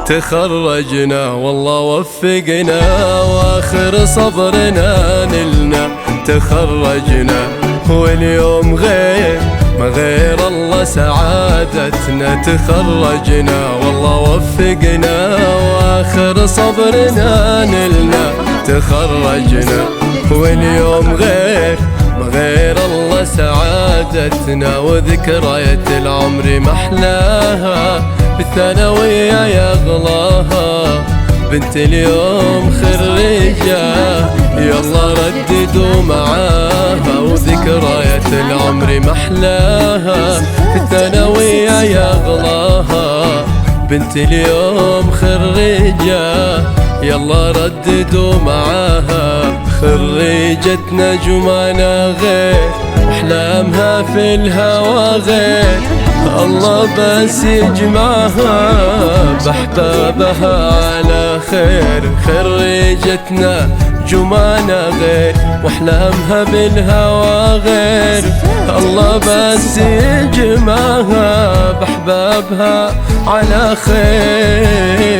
تخرجنا والله وفقنا واخر صبرنا نلنا. تخرجنا واليوم غير ما غير الله سعادتنا. تخرجنا والله وفقنا واخر صبرنا نلنا. تخرجنا واليوم غير ما غير الله سعادتنا. وذكريات العمر محلاها بالثانوية يا غلاها. بنت اليوم خريجة يلا رددوا معاها. وذكريات العمر محلاها بالثانوية يا غلاها. بنت اليوم خريجة يلا رددوا معاها. خريجتنا جمانا غير واحلامها في الهوى غير. الله بس يجمعها بأحبابها على خير. خريجتنا جمانا غير واحلامها بالهوى غير. الله بس يجمعها بأحبابها على خير.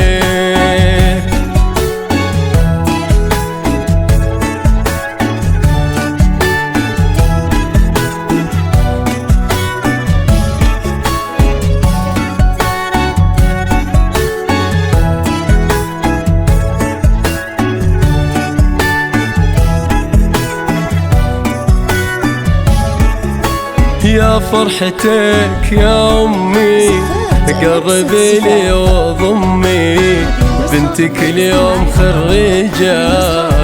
يا فرحتك يا أمي قربي لي وضمي. بنتك اليوم خريجة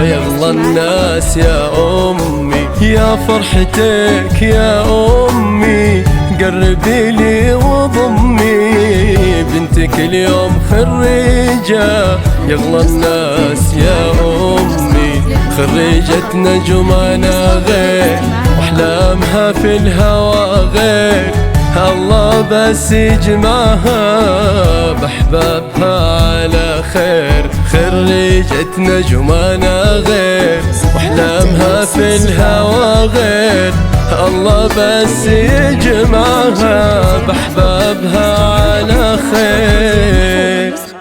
يلا الناس يا أمي. يا فرحتك يا أمي قربي لي وضمي. بنتك اليوم خريجة يلا الناس يا أمي. خريجتنا جمانا غير واحلامها في الهوى غير. الله بس يجمعها بأحبابها على خير. خريجتنا جمانا غير واحلامها في الهوى غير. الله بس يجمعها بأحبابها على خير.